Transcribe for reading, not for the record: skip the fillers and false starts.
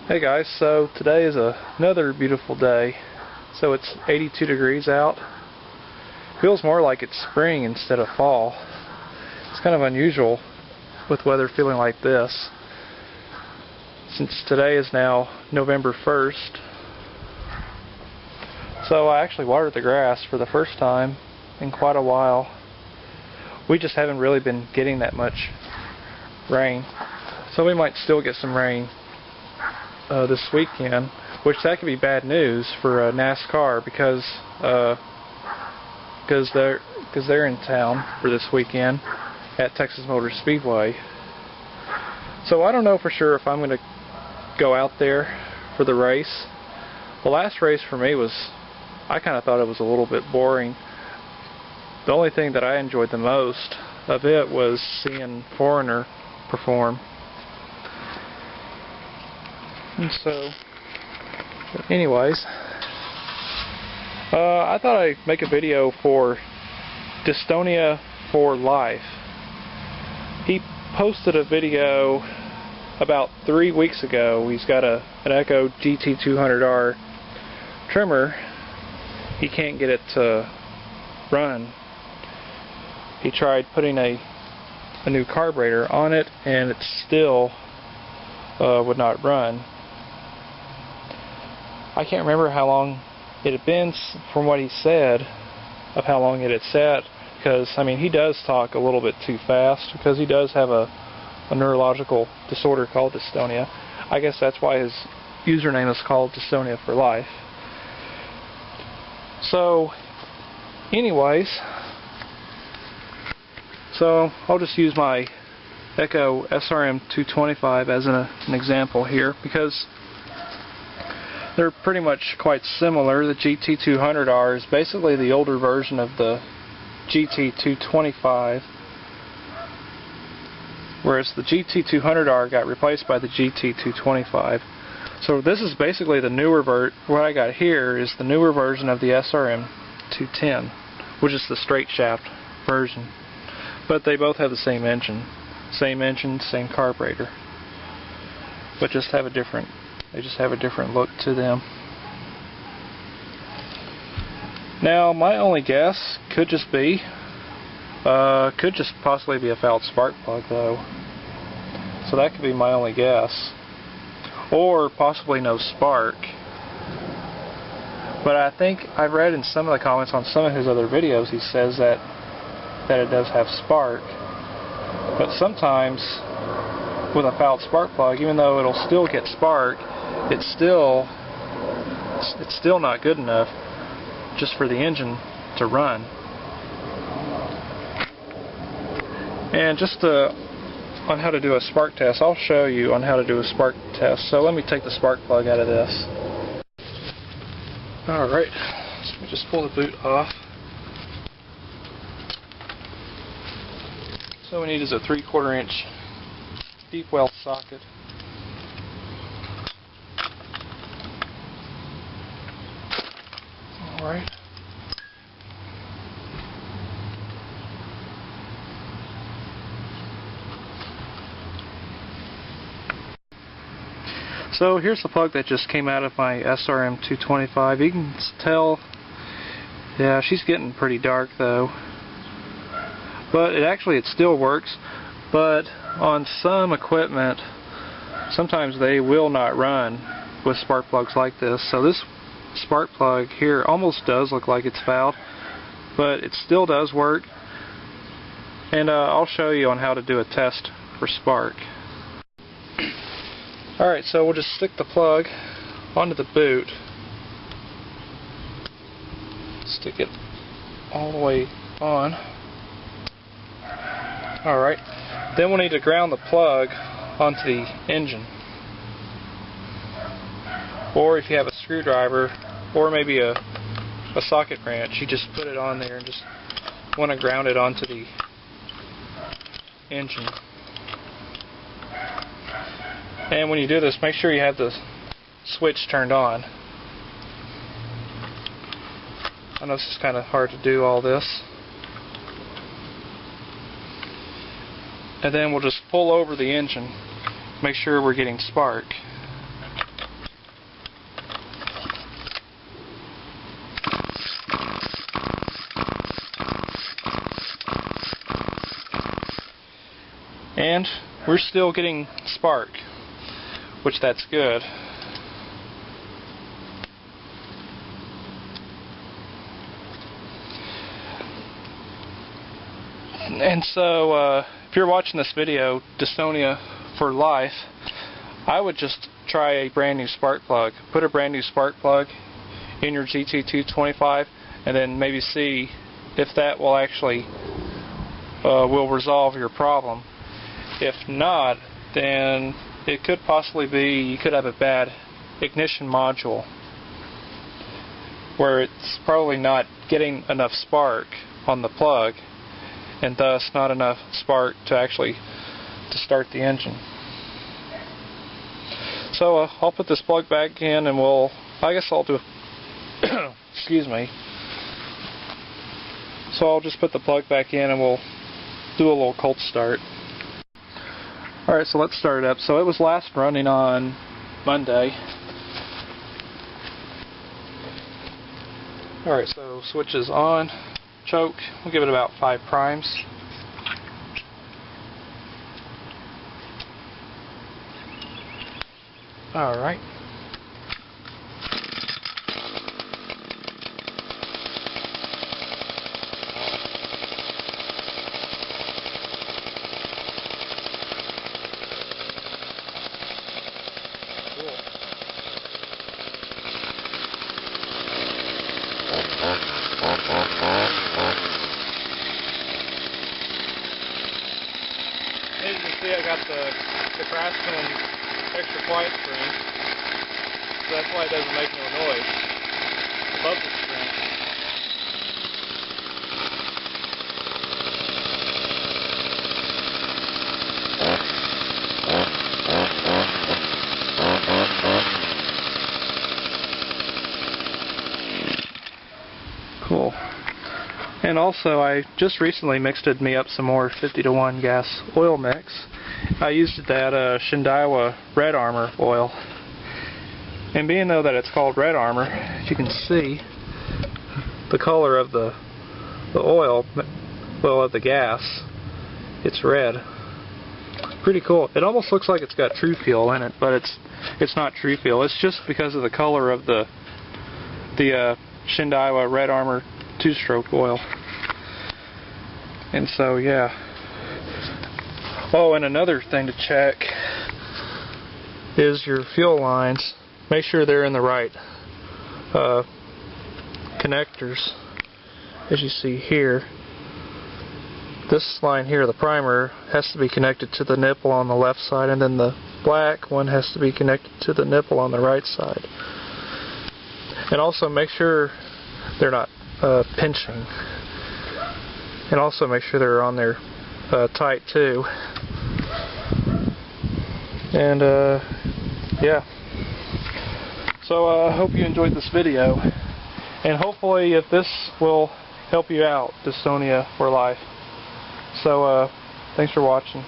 Hey guys, so today is another beautiful day. So it's 82 degrees out. Feels more like it's spring instead of fall. It's kind of unusual with weather feeling like this, since today is now November 1st. So I actually watered the grass for the first time in quite a while. We just haven't really been getting that much rain, so we might still get some rain this weekend, which that could be bad news for NASCAR because they're in town for this weekend at Texas Motor Speedway. So I don't know for sure if I'm going to go out there for the race. The last race for me I kind of thought it was a little bit boring. The only thing that I enjoyed the most of it was seeing Foreigner perform. And so, anyways, I thought I'd make a video for dystonia4life. He posted a video about 3 weeks ago. He's got an Echo GT200R trimmer. He can't get it to run. He tried putting a new carburetor on it, and it still would not run. I can't remember how long it had been from what he said of how long it had sat, because I mean he does talk a little bit too fast because he does have a neurological disorder called dystonia. I guess that's why his username is called dystonia4life. So anyways, so I'll just use my Echo SRM225 as an example here, because they're pretty much quite similar. The GT200R is basically the older version of the GT225, whereas the GT200R got replaced by the GT225. So this is basically the newer what I got here is the newer version of the SRM210, which is the straight shaft version. But they both have the same engine, same carburetor, but they just have a different look to them. Now my only guess could just possibly be a fouled spark plug though. So that could be my only guess. Or possibly no spark. But I think I've read in some of the comments on some of his other videos he says that it does have spark. But sometimes with a fouled spark plug, even though it'll still get spark, it's still not good enough just for the engine to run. And just on how to do a spark test, I'll show you on how to do a spark test. So let me take the spark plug out of this. Alright, so let me just pull the boot off. So we need is a 3/4 inch deep well socket. Alright. So here's the plug that just came out of my SRM225. You can tell, yeah, she's getting pretty dark though. But it still works. But on some equipment, sometimes they will not run with spark plugs like this. So this spark plug here almost does look like it's fouled, but it still does work. And I'll show you on how to do a test for spark. Alright, so we'll just stick the plug onto the boot. Stick it all the way on. Alright, then we'll need to ground the plug onto the engine. Or if you have a screwdriver, or maybe a socket wrench, you just put it on there and just want to ground it onto the engine. And when you do this, make sure you have the switch turned on. I know this is kind of hard to do all this. And then we'll just pull over the engine, make sure we're getting spark. And we're still getting spark, which that's good. And so if you're watching this video, dystonia4life, I would just try a brand new spark plug. Put a brand new spark plug in your GT225 and then maybe see if that will actually will resolve your problem. If not, then it could possibly be you could have a bad ignition module where it's probably not getting enough spark on the plug, and thus not enough spark to actually start the engine. So I'll put this plug back in, and I guess I'll do excuse me. So I'll just put the plug back in and we'll do a little cold start. Alright, so let's start it up. So it was last running on Monday. Alright, so switch is on. Choke, we'll give it about 5 primes. Alright. As you can see, I got the Craftsman extra quiet spring, so that's why it doesn't make no noise above the spring. Cool. And also, I just recently mixed me up some more 50-to-1 gas oil mix. I used that Shindaiwa Red Armor oil. And being though that it's called Red Armor, as you can see, the color of the oil, well, of the gas, it's red. Pretty cool. It almost looks like it's got True Fuel in it, but it's not True Fuel. It's just because of the color of the Shindaiwa Red Armor 2-stroke oil. And so, yeah. Oh, and another thing to check is your fuel lines. Make sure they're in the right connectors. As you see here, this line here, the primer, has to be connected to the nipple on the left side, and then the black one has to be connected to the nipple on the right side. And also make sure they're not pinching, and also make sure they're on there tight too. And yeah, so I hope you enjoyed this video, and hopefully if this will help you out, dystonia4life. So thanks for watching.